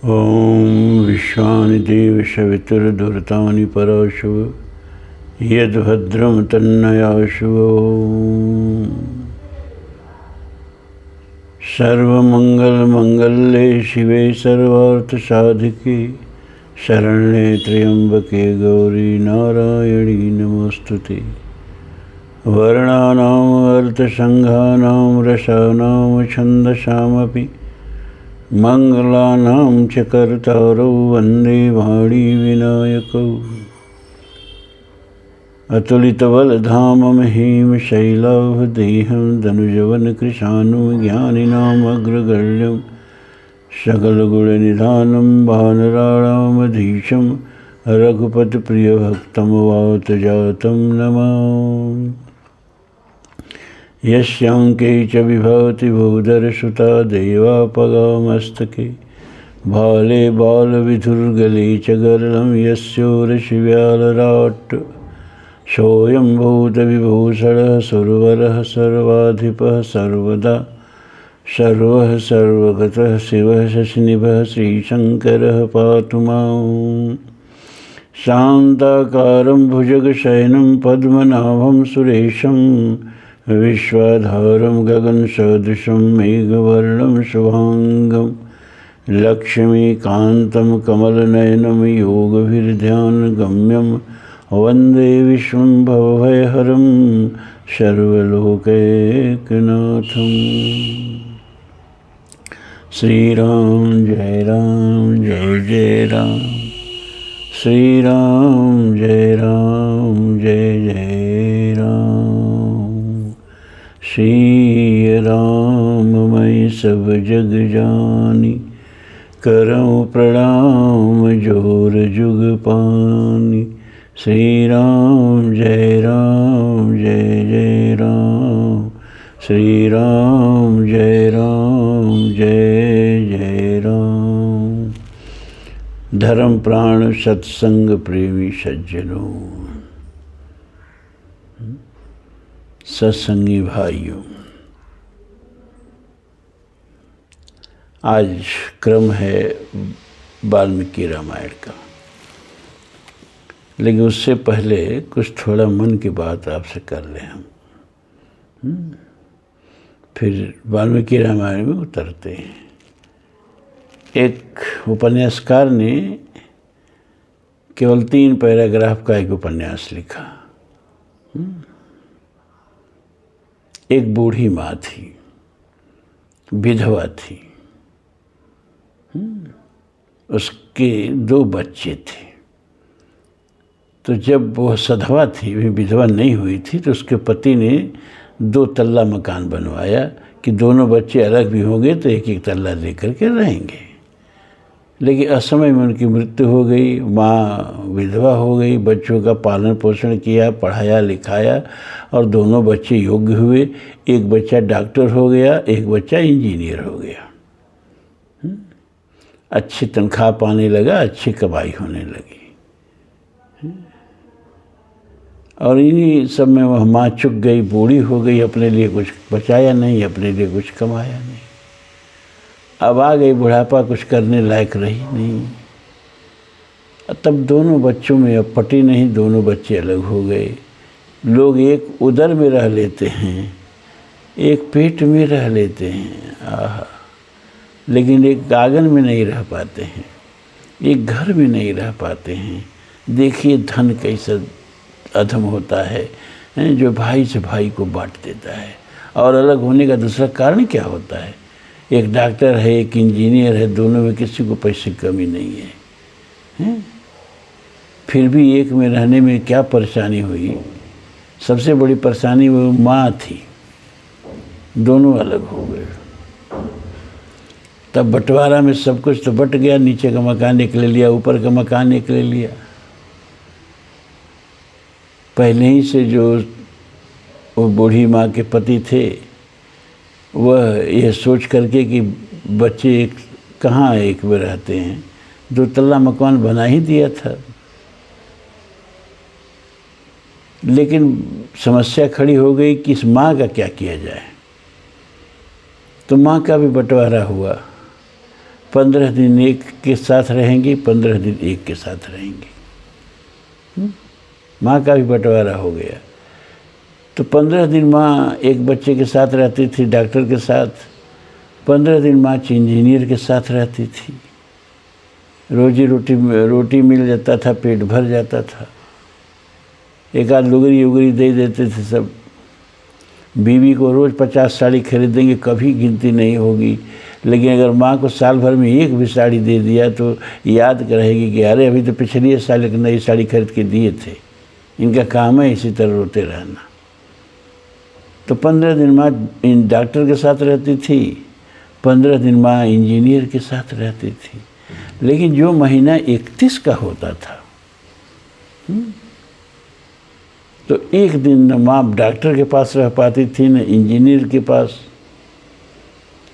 ओम विश्वानि देव सवितुर्धुर्तानि पराशुव यद्भद्रं तन्नयाशुव। सर्वमंगलमंगल्ये शिवे सर्वार्थसाधिके शरण्ये त्र्यंबके गौरी नारायणी नमोस्तुते। वर्णानाम् अर्थसंघानां रसानां छन्दसामपि मंगलानां च कर्तारौ वन्दे वाणी विनायकौ। अतुलितबलधामं हेमशैलाभदेहं धनुजवनकृशानुं ज्ञानिनाम् अग्रगण्यं सकलगुणनिधानं वानराणामधीशं रघुपतिप्रियभक्तं वातजातं नमामि। यस्यांके च विभवति भूधरसुता देवापगामस्तके भाले बालविधुर्गले च गरलं यस्योरशिव्यालराट् सोऽयं भूतविभूषणः सुरवरः सर्वाधिपः सर्वदा सर्वः सर्वगतः शिवः शशिनिभः श्रीशङ्करः पातु माम्। शान्ताकारं भुजगशयनं पद्मनाभं सुरेशं विश्वाधारं गगनसदृशं मेघवर्णं शुभांगं लक्ष्मीकान्तं कमलनयनं योगभिर्ध्यानगम्यं वन्दे विश्वं भवभयहरं सर्वलोकैकनाथं। श्रीराम जय राम श्रीराम जय जय राम। श्री राम मैं सब जग जानी करऊं प्रणाम जोर जुग पानी। श्री राम जय राम श्री राम जय जय राम। धर्म प्राण सत्संग प्रेमी सज्जनों, सत्संगी भाइयों, आज क्रम है वाल्मीकि रामायण का, लेकिन उससे पहले कुछ थोड़ा मन की बात आपसे कर लें हम, फिर वाल्मीकि रामायण में उतरते हैं। एक उपन्यासकार ने केवल 3 पैराग्राफ का एक उपन्यास लिखा। एक बूढ़ी माँ थी, विधवा थी, उसके 2 बच्चे थे। तो जब वह सधवा थी, वे विधवा नहीं हुई थी, तो उसके पति ने 2 तल्ला मकान बनवाया कि दोनों बच्चे अलग भी होंगे तो एक एक तल्ला लेकर के रहेंगे। लेकिन असमय में उनकी मृत्यु हो गई, माँ विधवा हो गई, बच्चों का पालन पोषण किया, पढ़ाया लिखाया और दोनों बच्चे योग्य हुए। एक बच्चा डॉक्टर हो गया, एक बच्चा इंजीनियर हो गया। अच्छी तनख्वाह पाने लगा, अच्छी कमाई होने लगी। और इन्हीं सब में वह माँ चुक गई, बूढ़ी हो गई, अपने लिए कुछ बचाया नहीं, अपने लिए कुछ कमाया नहीं। अब आ गई बुढ़ापा, कुछ करने लायक रही नहीं। तब दोनों बच्चों में अब पटी नहीं, दोनों बच्चे अलग हो गए। लोग एक उदर में रह लेते हैं, एक पेट में रह लेते हैं, लेकिन एक आंगन में नहीं रह पाते हैं, एक घर में नहीं रह पाते हैं। देखिए धन कैसा अधम होता है, जो भाई से भाई को बांट देता है। और अलग होने का दूसरा कारण क्या होता है? एक डॉक्टर है, एक इंजीनियर है, दोनों में किसी को पैसे की कमी नहीं है, फिर भी एक में रहने में क्या परेशानी हुई? सबसे बड़ी परेशानी वो माँ थी, दोनों अलग हो गए। तब बंटवारा में सब कुछ तो बट गया, नीचे का मकान एक ले लिया, ऊपर का मकान एक ले लिया। पहले ही से जो वो बूढ़ी माँ के पति थे, वह यह सोच करके कि बच्चे एक कहाँ एक में रहते हैं, 2 तल्ला मकान बना ही दिया था। लेकिन समस्या खड़ी हो गई कि इस माँ का क्या किया जाए। तो माँ का भी बंटवारा हुआ। 15 दिन एक के साथ रहेंगी, 15 दिन एक के साथ रहेंगी। माँ का भी बंटवारा हो गया। तो 15 दिन माँ एक बच्चे के साथ रहती थी, डॉक्टर के साथ। 15 दिन माँ इंजीनियर के साथ रहती थी। रोटी मिल जाता था, पेट भर जाता था। एक आध लुगरी उगरी दे देते थे सब। बीवी को रोज़ 50 साड़ी खरीदेंगे, कभी गिनती नहीं होगी। लेकिन अगर माँ को साल भर में एक भी साड़ी दे दिया तो याद रहेगी कि अरे अभी तो पिछली साल एक नई साड़ी खरीद के दिए थे। इनका काम है इसी तरह रोते रहना। तो 15 दिन माँ डॉक्टर के साथ रहती थी, 15 दिन माँ इंजीनियर के साथ रहती थी। लेकिन जो महीना 31 का होता था, तो एक दिन न माँ डॉक्टर के पास रह पाती थी, न इंजीनियर के पास।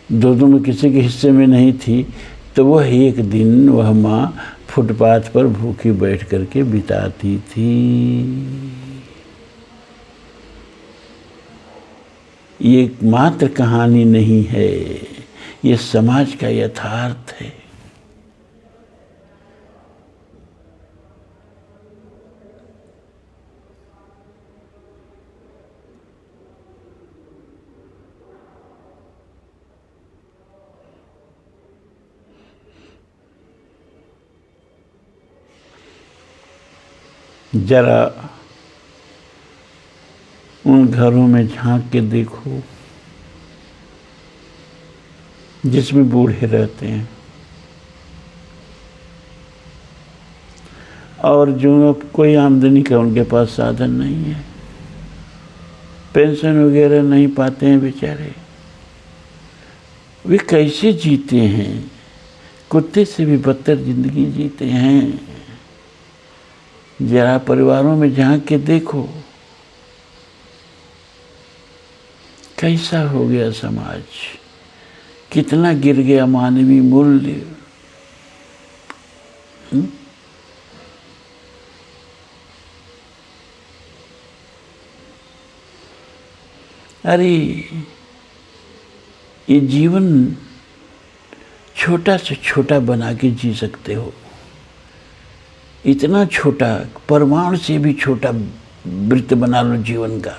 दोनों में किसी के हिस्से में नहीं थी। तो वह एक दिन वह माँ फुटपाथ पर भूखी बैठ करके बिताती थी। ये मात्र कहानी नहीं है, ये समाज का यथार्थ है। जरा उन घरों में झांक के देखो जिसमें बूढ़े रहते हैं, और जो कोई आमदनी का उनके पास साधन नहीं है, पेंशन वगैरह नहीं पाते हैं बेचारे। वे कैसे जीते हैं? कुत्ते से भी बदतर जिंदगी जीते हैं। जरा परिवारों में झांक के देखो कैसा हो गया समाज, कितना गिर गया मानवीय मूल्य। अरे ये जीवन छोटा से छोटा बना के जी सकते हो। इतना छोटा, परमाणु से भी छोटा वृत्त बना लो जीवन का।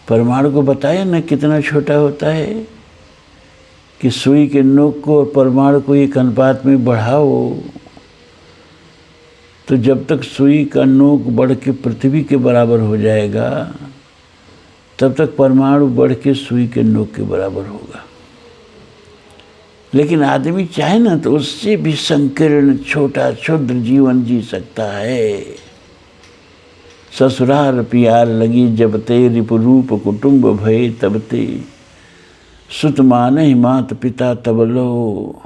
परमाणु को बताया ना कितना छोटा होता है, कि सुई के नोक को और परमाणु को एक अनुपात में बढ़ाओ, तो जब तक सुई का नोक बढ़ के पृथ्वी के बराबर हो जाएगा, तब तक परमाणु बढ़ के सुई के नोक के बराबर होगा। लेकिन आदमी चाहे ना तो उससे भी संकीर्ण छोटा क्षुद्र जीवन जी सकता है। ससुराल प्यार लगी जबते, रिपुरूप कुटुंब भय तबते, सुत मानहि मात पिता तब लो,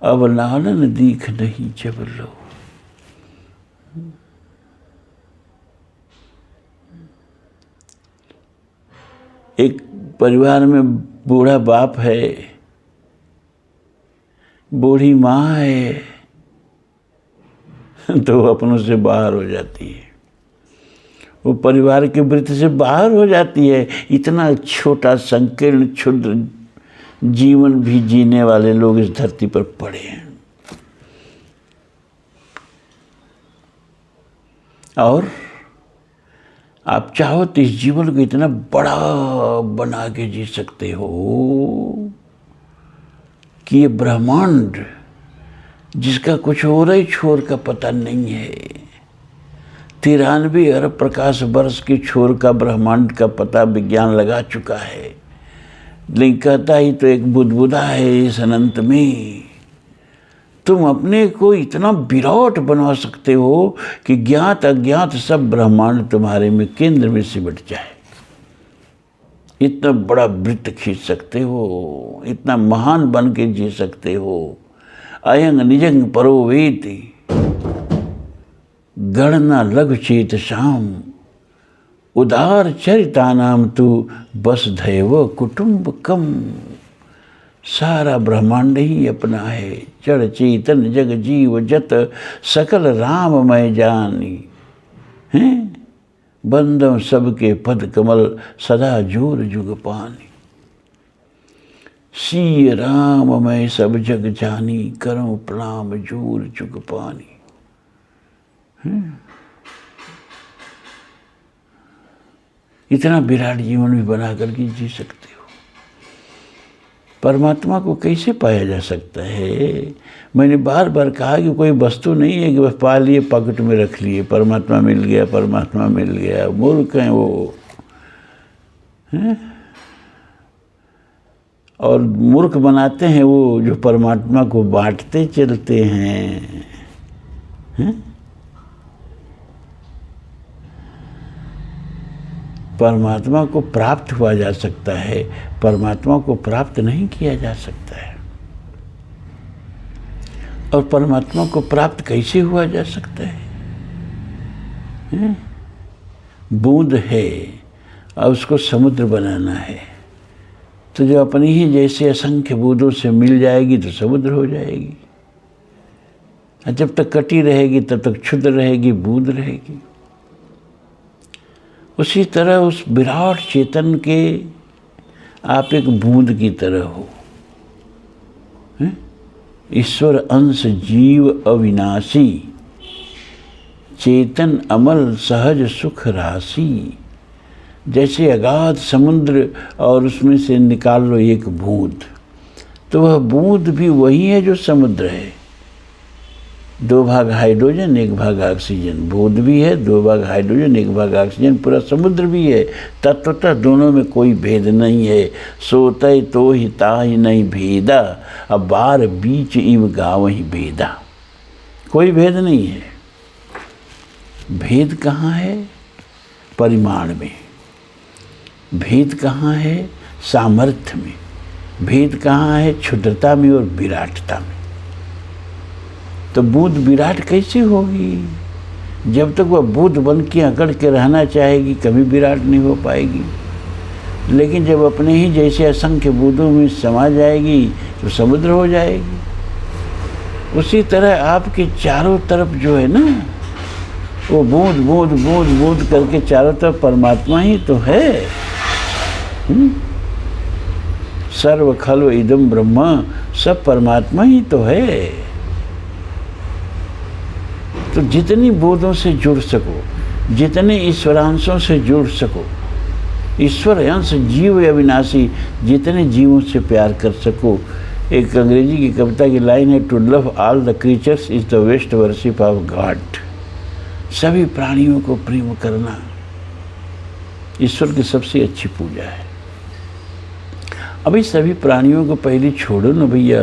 अब लालन दीख नहीं जब लो। एक परिवार में बूढ़ा बाप है, बूढ़ी माँ है, तो वो अपनों से बाहर हो जाती है, वो परिवार के वृत्त से बाहर हो जाती है। इतना छोटा संकीर्ण क्षुद्र जीवन भी जीने वाले लोग इस धरती पर पड़े हैं। और आप चाहो तो इस जीवन को इतना बड़ा बना के जी सकते हो कि ये ब्रह्मांड जिसका कुछ और ही छोर का पता नहीं है, 93 अरब प्रकाश वर्ष के छोर का ब्रह्मांड का पता विज्ञान लगा चुका है। लेकिन कहता ही तो एक बुदबुदा है इस अनंत में। तुम अपने को इतना विराट बना सकते हो कि ज्ञात अज्ञात सब ब्रह्मांड तुम्हारे में केंद्र में सिमट जाए। इतना बड़ा वृत्त खींच सकते हो, इतना महान बन के जी सकते हो। अयंग निजंग परो वेति, गणना लघु चेत शाम, उदार चरिता नाम तू बस धैव कुटुंबकम। सारा ब्रह्मांड ही अपना है, जड़ चेतन जग जीव जत, सकल राममय जानी हैं। बंदम सबके पद कमल, सदा जोर जुग पानी। सी राम मैं सब जग जानी, करूं प्रणाम जूर चुक पानी। इतना विराट जीवन भी बना करके जी सकते हो। परमात्मा को कैसे पाया जा सकता है? मैंने बार बार कहा कि कोई वस्तु नहीं है कि बस पा लिए पॉकेट में रख लिए, परमात्मा मिल गया, परमात्मा मिल गया। मूर्ख हैं वो, हैं? और मूर्ख बनाते हैं वो जो परमात्मा को बांटते चलते हैं, हैं? परमात्मा को प्राप्त हुआ जा सकता है, परमात्मा को प्राप्त नहीं किया जा सकता है। और परमात्मा को प्राप्त कैसे हुआ जा सकता है? बूंद है और उसको समुद्र बनाना है, तो जो अपनी ही जैसे असंख्य बूंदों से मिल जाएगी तो समुद्र हो जाएगी। और जब तक कटी रहेगी तब तक क्षुद्र रहेगी, बूंद रहेगी। उसी तरह उस विराट चेतन के आप एक बूंद की तरह हो। ईश्वर अंश जीव अविनाशी, चेतन अमल सहज सुख राशि। जैसे अगाध समुद्र और उसमें से निकाल लो एक बूंद, तो वह बूंद भी वही है जो समुद्र है। 2 भाग हाइड्रोजन 1 भाग ऑक्सीजन, बूंद भी है, 2 भाग हाइड्रोजन 1 भाग ऑक्सीजन, पूरा समुद्र भी है। तत्वतः दोनों में कोई भेद नहीं है। सोतय तो ही ताहि नहीं भेदा, अब बार बीच इव गाँव ही भेदा। कोई भेद नहीं है। भेद कहाँ है? परिमाण में। भेद कहाँ है? सामर्थ्य में। भेद कहाँ है? क्षुद्रता में और विराटता में। तो बूंद विराट कैसे होगी? जब तक वह बूंद बन के अकड़ के रहना चाहेगी कभी विराट नहीं हो पाएगी। लेकिन जब अपने ही जैसे असंख्य बूंदों में समा जाएगी तो समुद्र हो जाएगी। उसी तरह आपके चारों तरफ जो है ना, वो बूंद बूंद बूंद बूंद करके चारों तरफ परमात्मा ही तो है। सर्व खल्व इदम ब्रह्म, सब परमात्मा ही तो है। तो जितनी बूंदों से जुड़ सको, जितने ईश्वरांशों से जुड़ सको, ईश्वर अंश जीव अविनाशी, जितने जीवों से प्यार कर सको। एक अंग्रेजी की कविता की लाइन है, to love all the creatures is the best worship of God. सभी प्राणियों को प्रेम करना ईश्वर की सबसे अच्छी पूजा है। अभी सभी प्राणियों को पहले छोड़ो ना भैया,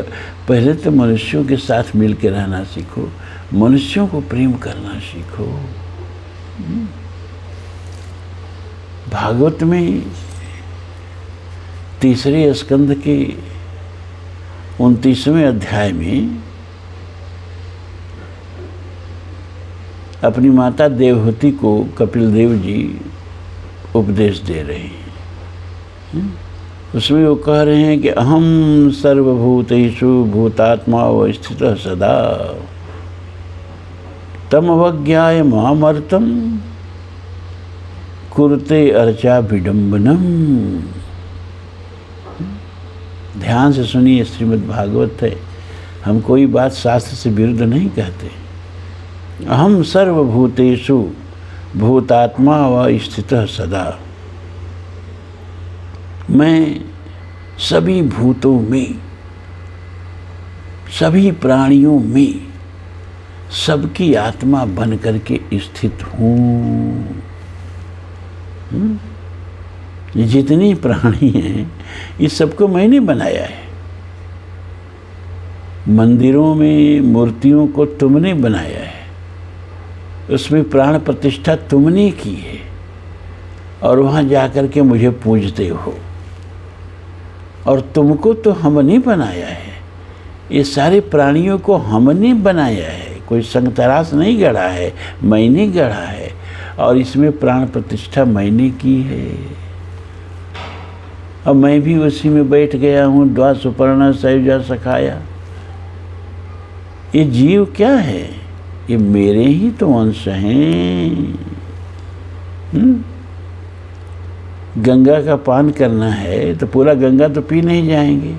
पहले तो मनुष्यों के साथ मिल के रहना सीखो, मनुष्यों को प्रेम करना सीखो। भागवत में 3रे स्कंद के 29वें अध्याय में अपनी माता देवहूति को कपिल देव जी उपदेश दे रहे हैं। उसमें वो कह रहे हैं कि अहम सर्वभूतेषु भूतात्मा स्थितः सदा, तम अवज्ञाय मामर्तम कुरुते अर्चा विडम्बनम। ध्यान से सुनिए, श्रीमद् भागवत है। हम कोई बात शास्त्र से विरुद्ध नहीं कहते। अहम सर्वभूतेषु भूतात्मा व स्थितः सदा, मैं सभी भूतों में, सभी प्राणियों में, सबकी आत्मा बन करके स्थित हूँ। ये जितनी प्राणी हैं, इस सबको मैंने बनाया है। मंदिरों में मूर्तियों को तुमने बनाया है, उसमें प्राण प्रतिष्ठा तुमने की है, और वहाँ जाकर के मुझे पूजते हो। और तुमको तो हमने बनाया है, ये सारे प्राणियों को हमने बनाया है। कोई संगतरास नहीं गढ़ा है, मैंने गढ़ा है, और इसमें प्राण प्रतिष्ठा मैंने की है। अब मैं भी उसी में बैठ गया हूँ। द्वा सुपर्णा सयुजा सखाया। ये जीव क्या है? ये मेरे ही तो अंश हैं। गंगा का पान करना है तो पूरा गंगा तो पी नहीं जाएंगे,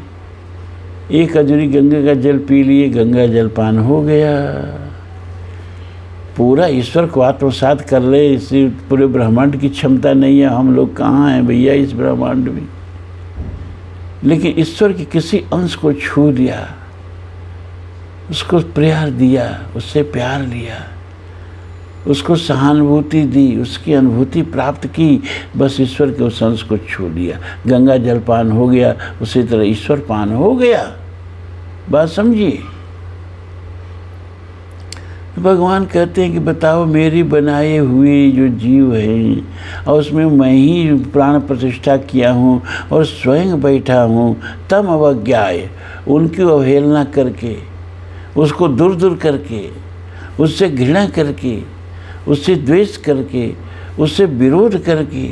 एक अजूरी गंगा का जल पी लिए, गंगा जलपान हो गया। पूरा ईश्वर को आत्मसात कर ले, इसी पूरे ब्रह्मांड की क्षमता नहीं है। हम लोग कहाँ हैं भैया इस ब्रह्मांड में? लेकिन ईश्वर के किसी अंश को छू लिया, उसको प्यार दिया, उससे प्यार लिया, उसको सहानुभूति दी, उसकी अनुभूति प्राप्त की, बस ईश्वर के उस अंश को छू लिया, गंगा जलपान हो गया। उसी तरह ईश्वर पान हो गया। बात समझिए। भगवान कहते हैं कि बताओ, मेरी बनाए हुए जो जीव हैं और उसमें मैं ही प्राण प्रतिष्ठा किया हूँ और स्वयं बैठा हूँ, तम अवज्ञाय, उनकी अवहेलना करके, उसको दूर दूर करके, उससे घृणा करके, उससे द्वेष करके, उससे विरोध करके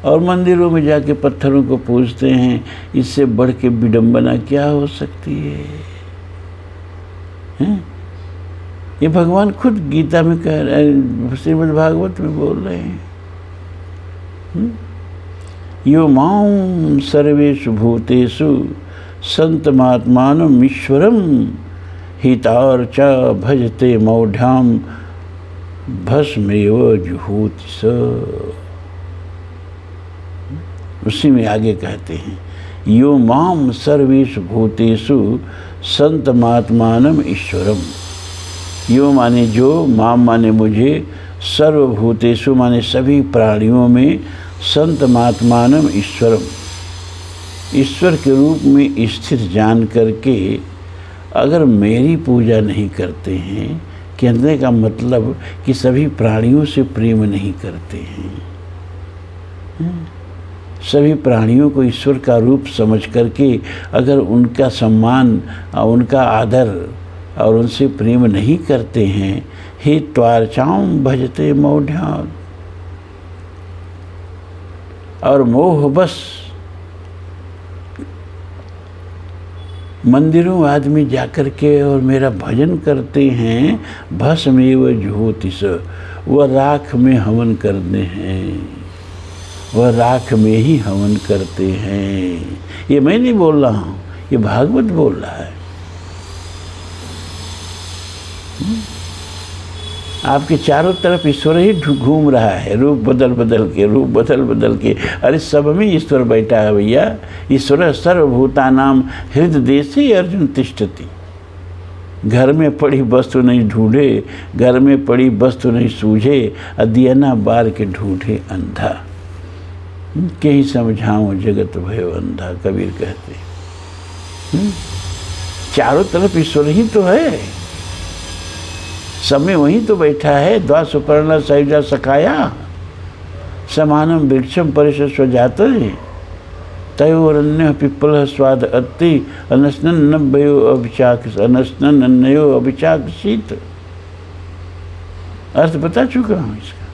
और मंदिरों में जाके पत्थरों को पूजते हैं, इससे बढ़ के विडंबना क्या हो सकती है? ये भगवान खुद गीता में कह रहे हैं, श्रीमद् भागवत में बोल रहे हैं। यो मां सर्वेषु भूतेषु संतमात्मानम् ईश्वरम हितार्च भजते मौढ़्याम भस्मेव जुहूति स। उसी में आगे कहते हैं, यो माम सर्वेषु भूतेषु संतमात्मानम् ईश्वरम। यो माने जो, माम माने मुझे, सर्वभूतेषु माने सभी प्राणियों में, संतमात्मानम् ईश्वरम, ईश्वर के रूप में स्थित जान करके अगर मेरी पूजा नहीं करते हैं, कहने का मतलब कि सभी प्राणियों से प्रेम नहीं करते हैं, सभी प्राणियों को ईश्वर का रूप समझ करके अगर उनका सम्मान और उनका आदर और उनसे प्रेम नहीं करते हैं, हे त्वार्चाम भजते मौढ़्याम, और मोह बस मंदिरों आदमी जाकर के और मेरा भजन करते हैं, भस्मेव जुहोति स, वह राख में हवन करते हैं, वह राख में ही हवन करते हैं। ये मैं नहीं बोल रहा हूँ, ये भागवत बोल रहा है। आपके चारों तरफ ईश्वर ही घूम रहा है, रूप बदल बदल के, रूप बदल बदल के। अरे सब में ईश्वर बैठा है भैया। ईश्वर सर्वभूतानां हृदयदेशे अर्जुन तिष्ठति। घर में पड़ी वस्तु नहीं ढूंढे, घर में पड़ी वस्तु नहीं सूझे, दियना बार के ढूंढे अंधा। के ही समझाऊं जगत भयो अंधा, कबीर कहते। चारों तरफ ईश्वर ही तो है, सब में वहीं तो बैठा है। द्वा सुपर्णा सहिजा सखाया समानम वृक्षम परिशस्व जात तयोरन्य पिप्पल स्वाद अत्ति अनस्नन नभ्यो अभिचाक अनस्नन अन्यो अभिचाक शीत। अर्थ बता चुका हूँ इसका।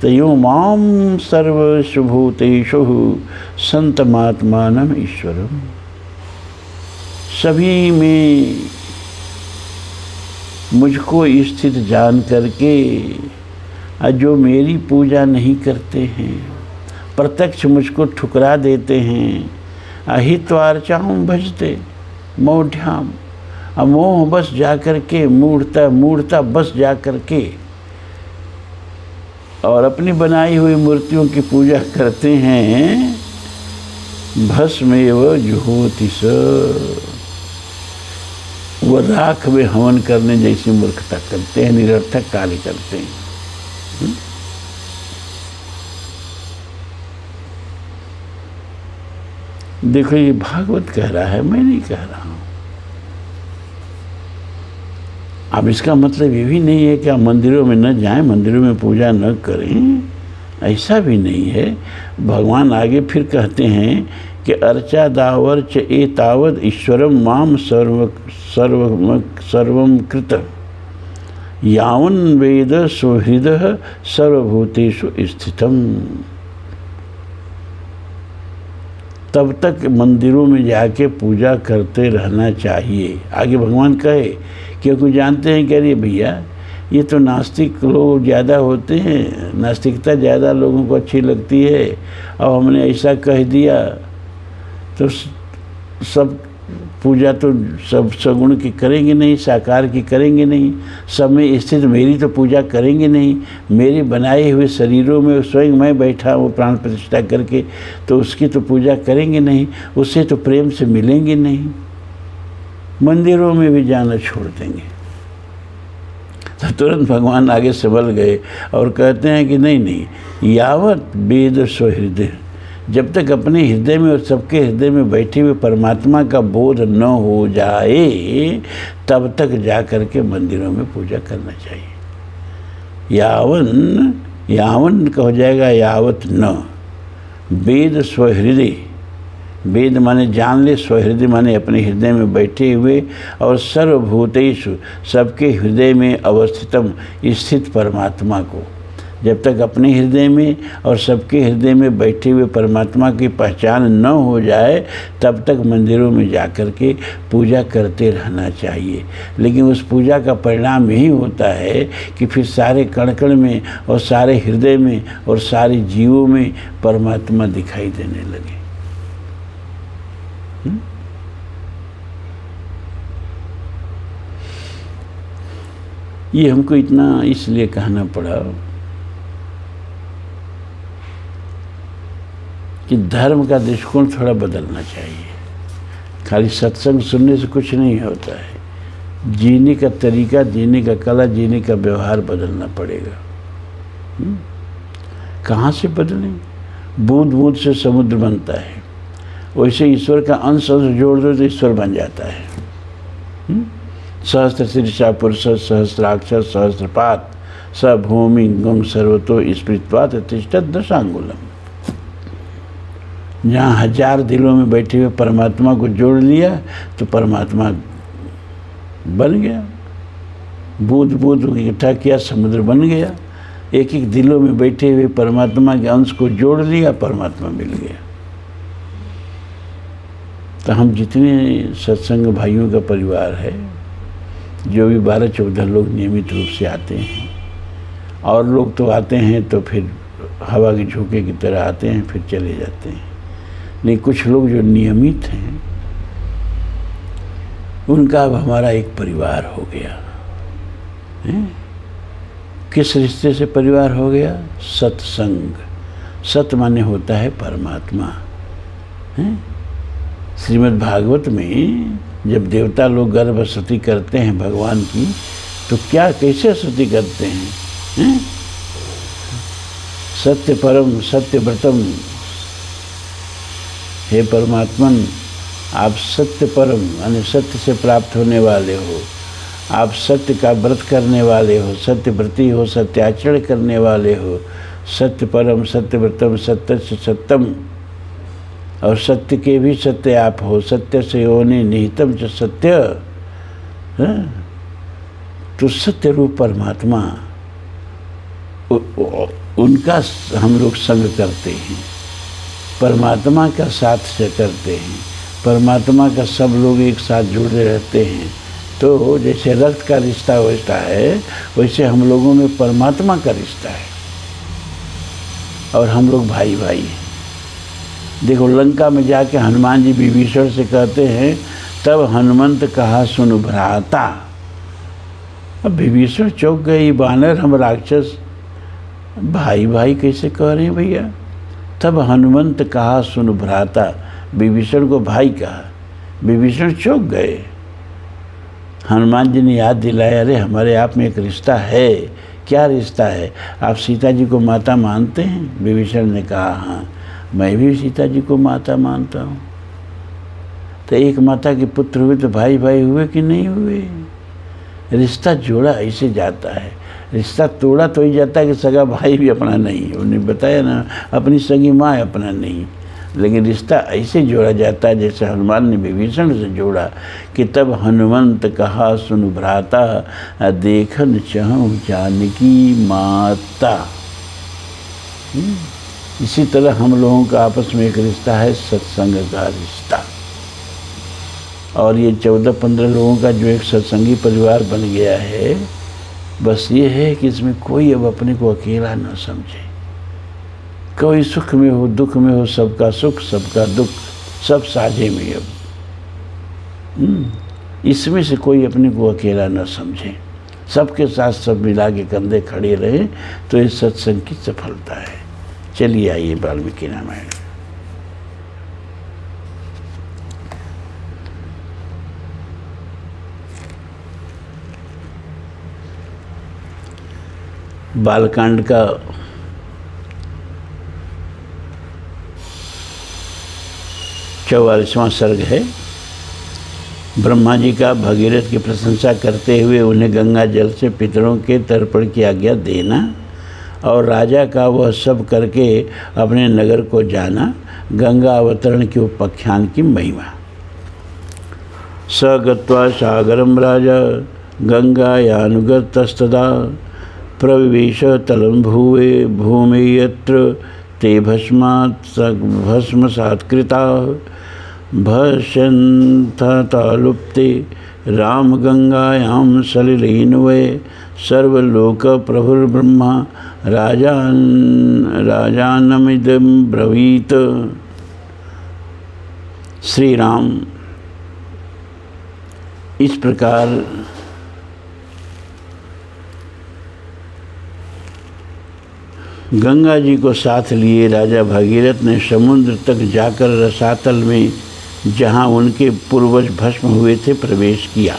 तयो माम सर्वसु भूतेषु संतमात्मानम् ईश्वरम। सभी में मुझको स्थित जान करके जो मेरी पूजा नहीं करते हैं, प्रत्यक्ष मुझको ठुकरा देते हैं, अहित्वार्चाम भजते मौढ़्याम, मोह बस जा करके, मूढ़ता बस जा करके और अपनी बनाई हुई मूर्तियों की पूजा करते हैं, भस्मेव जुहोति स। वो राख में हवन करने जैसी मूर्खता करते हैं, निरर्थक कार्य करते हैं। देखो ये भागवत कह रहा है, मैं नहीं कह रहा हूँ। अब इसका मतलब ये भी नहीं है कि आप मंदिरों में न जाएं, मंदिरों में पूजा न करें, ऐसा भी नहीं है। भगवान आगे फिर कहते हैं कि अर्चा दावर्च ए तावद ईश्वरम माम सर्वम कृत यावन वेद सुहृदः सर्वभूतेषु स्थितम। तब तक मंदिरों में जाके पूजा करते रहना चाहिए। आगे भगवान कहे, क्योंकि जानते हैं, कह रही भैया ये तो नास्तिक लोग ज़्यादा होते हैं, नास्तिकता ज़्यादा लोगों को अच्छी लगती है, और हमने ऐसा कह दिया तो सब पूजा तो सब सगुण की करेंगे नहीं, साकार की करेंगे नहीं, सब में स्थित मेरी तो पूजा करेंगे नहीं। मेरे बनाए हुए शरीरों में स्वयं मैं बैठा हूँ प्राण प्रतिष्ठा करके, तो उसकी तो पूजा करेंगे नहीं, उससे तो प्रेम से मिलेंगे नहीं, मंदिरों में भी जाना छोड़ देंगे। तो तुरंत भगवान आगे संभल गए और कहते हैं कि नहीं नहीं, यावत वेद स्वहृदय, जब तक अपने हृदय में और सबके हृदय में बैठे हुए परमात्मा का बोध न हो जाए तब तक जा कर के मंदिरों में पूजा करना चाहिए। यावन का हो जाएगा यावत न, वेद स्वहृदय, वेद माने जान ले, स्वहृदय माने अपने हृदय में बैठे हुए, और सर्वभूतेषु सबके हृदय में अवस्थितम स्थित परमात्मा को, जब तक अपने हृदय में और सबके हृदय में बैठे हुए परमात्मा की पहचान न हो जाए तब तक मंदिरों में जाकर के पूजा करते रहना चाहिए। लेकिन उस पूजा का परिणाम यही होता है कि फिर सारे कण कण में और सारे हृदय में और सारे जीवों में परमात्मा दिखाई देने लगे। ये हमको इतना इसलिए कहना पड़ा कि धर्म का दृष्टिकोण थोड़ा बदलना चाहिए। खाली सत्संग सुनने से कुछ नहीं होता है, जीने का तरीका, जीने का कला, जीने का व्यवहार बदलना पड़ेगा। कहाँ से बदलें? बूंद बूंद से समुद्र बनता है, वैसे ईश्वर का अंश जोड़ दो तो ईश्वर बन जाता है। सहस्त्र शीर्षा पुरुष सहस्त्राक्षर सहस्त्रपात स भूमि गंग सर्वतो स्मृत्वात् तिष्ठत् दशांगुलम। जहाँ 1000 दिलों में बैठे हुए परमात्मा को जोड़ लिया तो परमात्मा बन गया। बूंद बूंद इकट्ठा किया, समुद्र बन गया। एक एक दिलों में बैठे हुए परमात्मा के अंश को जोड़ लिया, परमात्मा मिल गया। तो हम जितने सत्संग भाइयों का परिवार है, जो भी 12-14 लोग नियमित रूप से आते हैं, और लोग तो आते हैं तो फिर हवा के झोंके की तरह आते हैं फिर चले जाते हैं, नहीं कुछ लोग जो नियमित हैं उनका अब हमारा एक परिवार हो गया है। किस रिश्ते से परिवार हो गया? सत्संग। सत माने होता है परमात्मा है। श्रीमद् भागवत में जब देवता लोग गर्भ स्तुति करते हैं भगवान की, तो क्या कैसे स्तुति करते हैं? सत्य परम सत्य व्रतम, हे परमात्मन आप सत्य परम यानी सत्य से प्राप्त होने वाले हो, आप सत्य का व्रत करने वाले हो, सत्य व्रती हो, सत्य आचरण करने वाले हो, सत्य परम सत्य व्रतम सत्य से सत्यम, और सत्य के भी सत्य आप हो, सत्य से होने निहितम च सत्य। तो सत्य रूप परमात्मा उनका हम लोग संग करते हैं, परमात्मा का साथ से करते हैं, परमात्मा का सब लोग एक साथ जुड़े रहते हैं। तो जैसे रक्त का रिश्ता वैसा है, वैसे हम लोगों में परमात्मा का रिश्ता है और हम लोग भाई भाई हैं। देखो लंका में जाके हनुमान जी विभीषण से कहते हैं, तब हनुमंत कहा सुन भ्राता। अब विभीषण चौंक गए, बानर हम राक्षस भाई भाई कैसे कह रहे हैं भैया? तब हनुमंत कहा सुन भ्राता, विभीषण को भाई कहा। विभीषण चौंक गए। हनुमान जी ने याद दिलाया, अरे हमारे आप में एक रिश्ता है। क्या रिश्ता है? आप सीता जी को माता मानते हैं? विभीषण ने कहा हाँ, मैं भी सीता जी को माता मानता हूँ। तो एक माता के पुत्र हुए तो भाई भाई हुए कि नहीं हुए? रिश्ता जोड़ा ऐसे जाता है। रिश्ता तोड़ा तो ही जाता है कि सगा भाई भी अपना नहीं। उन्हें बताया ना, अपनी सगी माँ अपना नहीं, लेकिन रिश्ता ऐसे जोड़ा जाता है जैसे हनुमान ने विभीषण से जोड़ा कि तब हनुमंत कहा सुन भ्राता, देखन चाहूँ जानकी माता। इसी तरह हम लोगों का आपस में एक रिश्ता है, सत्संग का रिश्ता। और ये 14-15 लोगों का जो एक सत्संगी परिवार बन गया है, बस ये है कि इसमें कोई अब अपने को अकेला न समझे। कोई सुख में हो दुख में हो, सबका सुख सबका दुख, सब साझे में अब। इसमें से कोई अपने को अकेला न समझे, सबके साथ सब मिला के कंधे खड़े रहे तो ये सत्संग की सफलता है। चलिए आइए वाल्मीकि रामायण। बालकांड का 44वां सर्ग है। ब्रह्मा जी का भगीरथ की प्रशंसा करते हुए उन्हें गंगा जल से पितरों के तर्पण की आज्ञा देना और राजा का वह सब करके अपने नगर को जाना, गंगा अवतरण के उपाख्यान की महिमा। स गत्वा सागरम राजा गंगायानुगतस्तदा प्रविवेश तलं भुवे भूमि यत्र ते भस्मसात्कृता भस्यन्ततालुप्ते रामगंगायां सलिलेन्वये सर्वलोकप्रभुर्ब्रह्मा राजानमिदं ब्रवीत। श्री राम इस प्रकार गंगा जी को साथ लिए राजा भगीरथ ने समुद्र तक जाकर रसातल में, जहाँ उनके पूर्वज भस्म हुए थे, प्रवेश किया।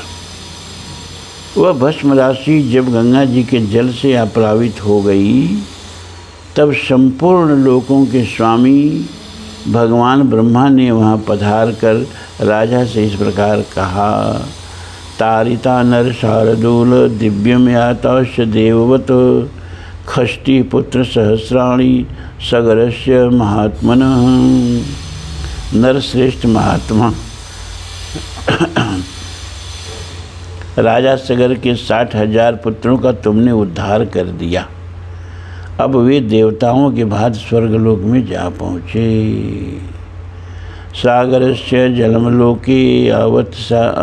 वह भस्म राशि जब गंगा जी के जल से आप्लावित हो गई, तब संपूर्ण लोकों के स्वामी भगवान ब्रह्मा ने वहाँ पधार कर राजा से इस प्रकार कहा। तारिता नर शार्दूल दिव्यम याताश्च देववत खष्टि पुत्र सहस्राणि सगरस्य महात्मनः। नरश्रेष्ठ महात्मा राजा सगर के 60,000 पुत्रों का तुमने उद्धार कर दिया। अब वे देवताओं के बाद स्वर्गलोक में जा पहुँचे। सागरस्य जलमलोके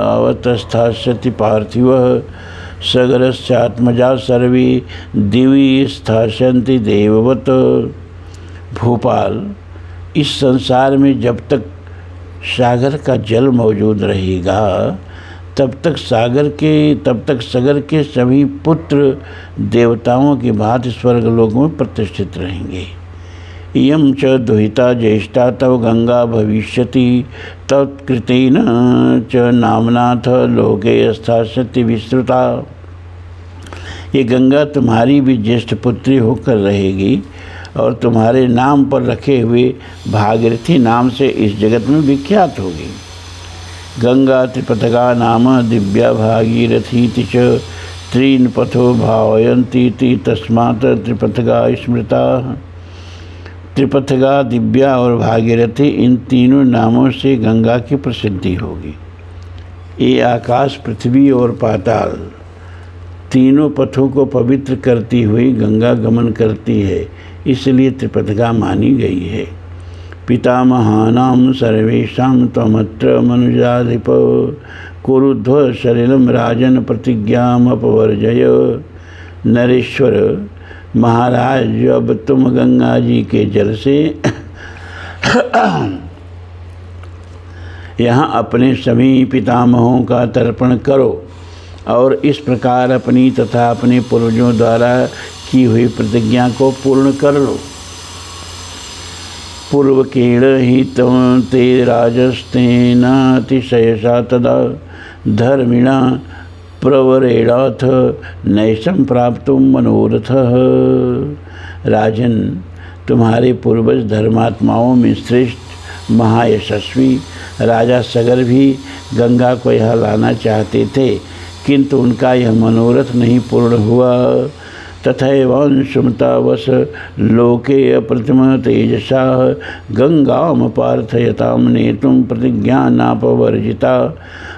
आवतस्थास्यति पार्थिवः सगरस्यात्मजा सर्वे दिवि स्थास्यन्ति देववत। भोपाल, इस संसार में जब तक सागर का जल मौजूद रहेगा तब तक सगर के सभी पुत्र देवताओं की भांति स्वर्गलोक में प्रतिष्ठित रहेंगे। इयं च दुहिता ज्येष्ठा तव गंगा भविष्यति तत्कृतेन च नामनाथ लोके स्थास्यति विस्तृता। ये गंगा तुम्हारी भी ज्येष्ठ पुत्री होकर रहेगी और तुम्हारे नाम पर रखे हुए भागीरथी नाम से इस जगत में विख्यात होगी। गंगा त्रिपथगा नाम दिव्या भागीरथीति च त्रीन् पथो भावयन्तीति तस्मात् त्रिपथगा स्मृता। त्रिपथगा, दिव्या और भागीरथी, इन तीनों नामों से गंगा की प्रसिद्धि होगी। ये आकाश, पृथ्वी और पाताल तीनों पथों को पवित्र करती हुई गंगा गमन करती है, इसलिए त्रिपथगा मानी गई है। पितामहानां सर्वेषां त्वमत्र मनुजाधिप कुरुध्व सलिलं राजन प्रतिज्ञामपवर्जय। नरेश्वर महाराज, अब तुम गंगा जी के जल से यहाँ अपने सभी पितामहों का तर्पण करो और इस प्रकार अपनी तथा अपने पूर्वजों द्वारा की हुई प्रतिज्ञा को पूर्ण कर लो। पूर्वकेण हि तम ते राजस्तेनातिशयसा तदा धर्मिणा प्रवरेणाथ नैशं प्राप्तुं मनोरथः। राजन, तुम्हारे पूर्वज धर्मात्माओं में श्रेष्ठ महायशस्वी राजा सगर भी गंगा को यहाँ लाना चाहते थे, किंतु उनका यह मनोरथ नहीं पूर्ण हुआ। तथैवांशुमतावश लोके अप्रतिम तेजसा गंगाम पार्थयतां नेतुं प्रतिज्ञानापवर्जिता।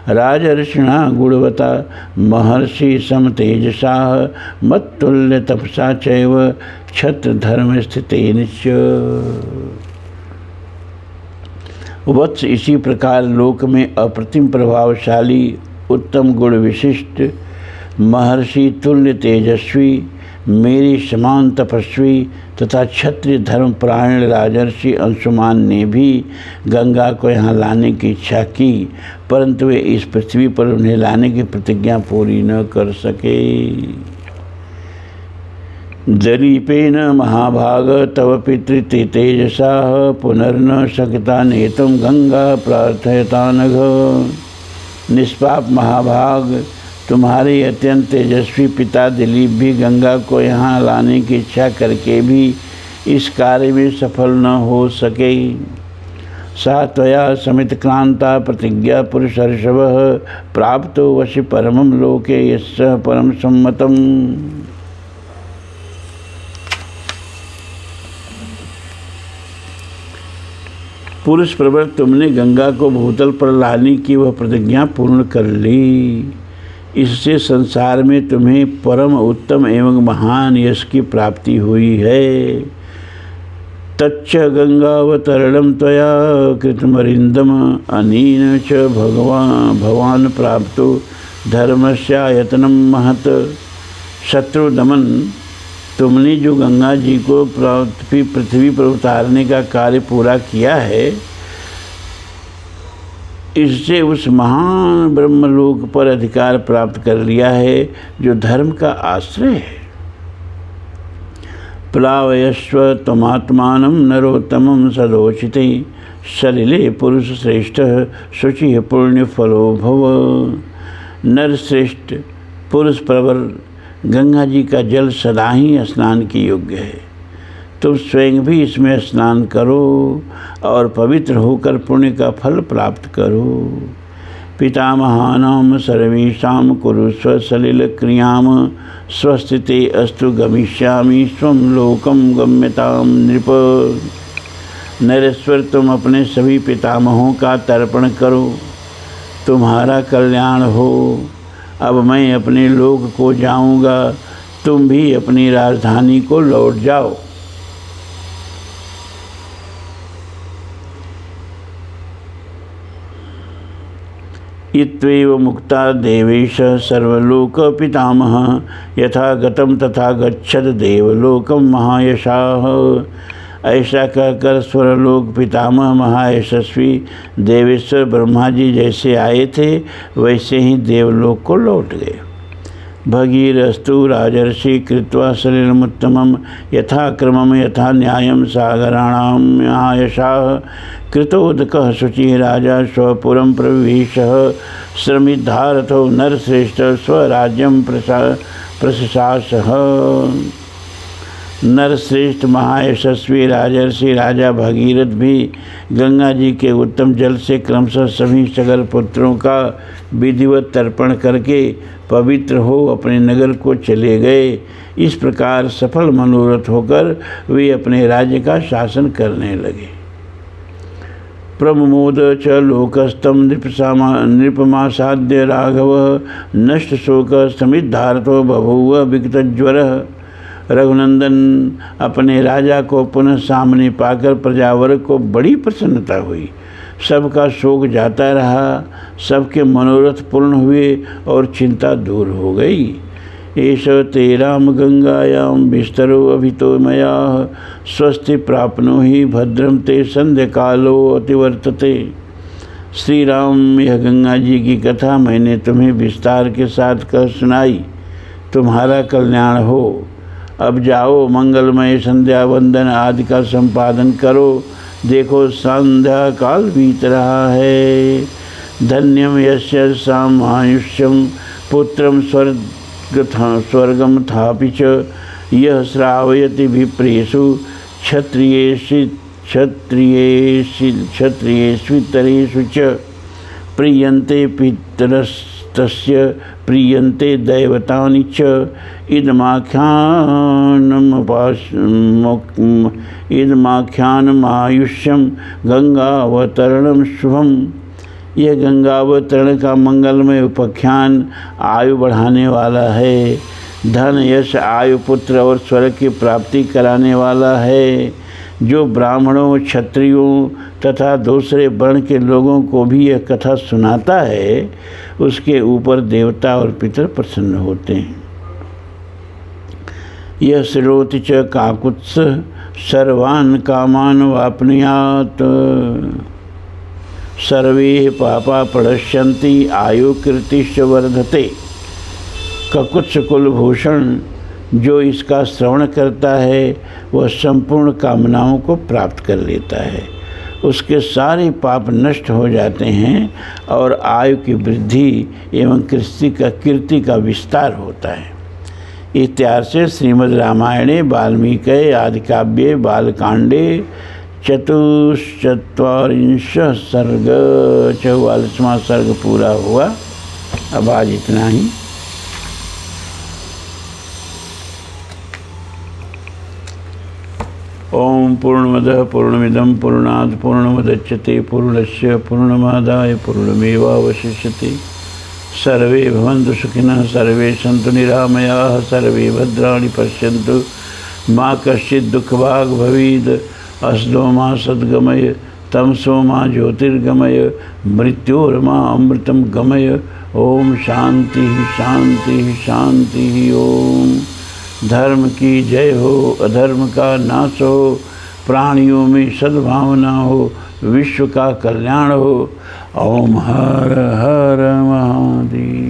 राजर्षिणा गुणवता महर्षि समतेजसा मत्तुल्य तपसा चैव क्षत्रधर्म स्थितेन च। वत्स, इसी प्रकार लोक में अप्रतिम प्रभावशाली, उत्तम गुण विशिष्ट, महर्षि तुल्य तेजस्वी, मेरी समान तपस्वी तथा क्षत्रिय धर्मपरायण राजर्षि अंशुमान ने भी गंगा को यहाँ लाने की इच्छा की, परंतु वे इस पृथ्वी पर उन्हें लाने की प्रतिज्ञा पूरी न कर सके। दरीपेन महाभाग तव पितृते तेजसा पुनर्न शक्ता नेतम गंगा प्रार्थयता नघ। निष्पाप महाभाग, तुम्हारे अत्यंत तेजस्वी पिता दिलीप भी गंगा को यहाँ लाने की इच्छा करके भी इस कार्य में सफल न हो सके। सा त्वया समित क्रांता प्रतिज्ञा पुरुषर्षभः प्राप्तो वशि परमं लोके यस्य परम सम्मतम्। पुरुष प्रवर, तुमने गंगा को भूतल पर लाने की वह प्रतिज्ञा पूर्ण कर ली। इससे संसार में तुम्हें परम उत्तम एवं महान यश की प्राप्ति हुई है। तच्च गंगावतरणं त्वया कृतमरिंदम अनेन च भवान प्राप्तो धर्मस्यायतनं महत्। शत्रु दमन, तुमने जो गंगा जी को पृथ्वी पर उतारने का कार्य पूरा किया है, इससे उस महान ब्रह्मलोक पर अधिकार प्राप्त कर लिया है जो धर्म का आश्रय है। प्लावयस्व त्वमात्मानं नरोत्तमं सदोचिते सलिले पुरुष श्रेष्ठ शुचि पुण्य फलो भव। नर श्रेष्ठ पुरुष प्रवर, गंगा जी का जल सदा ही स्नान के योग्य है। तुम स्वयं भी इसमें स्नान करो और पवित्र होकर पुण्य का फल प्राप्त करो। पितामहानां सर्वेषां कुरुस्व सलिल क्रियाम स्वस्थिते अस्तु गमिष्यामि स्वं लोकं गम्यतां नृप। नरेश्वर, तुम अपने सभी पितामहों का तर्पण करो, तुम्हारा कल्याण हो। अब मैं अपने लोक को जाऊंगा, तुम भी अपनी राजधानी को लौट जाओ। इत्वेव मुक्ता देवेश सर्वलोक पितामह यथा गतम तथा गच्छद देवलोकम महायशाह। ऐसा कहकर स्वरलोक पितामह महायशस्वी देवेश्वर ब्रह्मा जी जैसे आए थे, वैसे ही देवलोक को लौट गए। भगीरस्तु राजर्षि कृत्वा सलिलमुत्तमं यथा क्रमं यथा न्यायं सागराणां महायशाः। कृतोदकः शुचिः राजा स्वपुरं प्रविवेशः श्रमिद्धारथो नरश्रेष्ठ स्वराज्यं प्रशशासः। नरश्रेष्ठ महायशस्वी राजर्षि राजा भगीरथ भी गंगा जी के उत्तम जल से क्रमशः सभी सगल पुत्रों का विधिवत तर्पण करके पवित्र हो अपने नगर को चले गए। इस प्रकार सफल मनोरथ होकर वे अपने राज्य का शासन करने लगे। प्रमोद च लोकस्तम नृपमासाद्य राघव नष्ट शोक समिद्धारतो बभूव विगतज्वरः। रघुनंदन, अपने राजा को पुनः सामने पाकर प्रजावर्ग को बड़ी प्रसन्नता हुई। सबका शोक जाता रहा, सबके मनोरथ पूर्ण हुए और चिंता दूर हो गई। एष ते राम गंगायां विस्तरो अभितो मया स्वस्ति प्राप्नो ही भद्रम ते संध्या कालो अतिवर्तते। श्री राम, यह गंगा जी की कथा मैंने तुम्हें विस्तार के साथ कह सुनाई। तुम्हारा कल्याण हो। अब जाओ, मंगलमय संध्या वंदन आदि का संपादन करो। देखो, संध्या काल बीत रहा है। धन्यम यस्य सामायुष्यम पुत्रम स्वर्गम थापि च यह श्रावयति विप्रेषु क्षत्रियेष्वितरेषु च प्रीयन्ते पितरस्तस्य प्रीयन्ते दैवतानि च इदमाख्यानमायुष्यम गंगावतरणम शुभम। यह गंगावतरण का मंगलमय उपाख्यान आयु बढ़ाने वाला है, धन यश आयु पुत्र और स्वर्ग की प्राप्ति कराने वाला है। जो ब्राह्मणों क्षत्रियों तथा दूसरे वर्ण के लोगों को भी यह कथा सुनाता है, उसके ऊपर देवता और पितर प्रसन्न होते हैं। यह श्रोति च काकुत्स सर्वान् कामान् वाप्नुयात्। सर्वे पापा प्रणश्यन्ति आयु कीर्तिश्च वर्धते। ककुत्स कुलभूषण जो इसका श्रवण करता है वह संपूर्ण कामनाओं को प्राप्त कर लेता है, उसके सारे पाप नष्ट हो जाते हैं और आयु की वृद्धि एवं कीर्ति का विस्तार होता है। इत्यादि से श्रीमद् रामायणे वाल्मीकि आदिकाव्ये बालकांडे 44वां सर्ग 44वां सर्ग पूरा हुआ। अब आज इतना ही। ओम पूर्णमदः पूर्णमिदं पूर्णात् पूर्णमुदच्यते पूर्णस्य पूर्णमादाय पूर्णमेवावशिष्यते। सर्वे भवन्तु सुखिनः, सर्वे सन्तु निरामयाः, सर्वे भद्राणि पश्यन्तु, मा कश्चित् दुःखभाग् भवेत्। असतो मा सद्गमय, तमसो मा ज्योतिर्गमय, मृत्योर्मा अमृतं गमय। ओम शांति शांति शांति। ओम धर्म की जय हो, अधर्म का नाश हो, प्राणियों में सद्भावना हो, विश्व का कल्याण हो। ओम हर हर महादेव।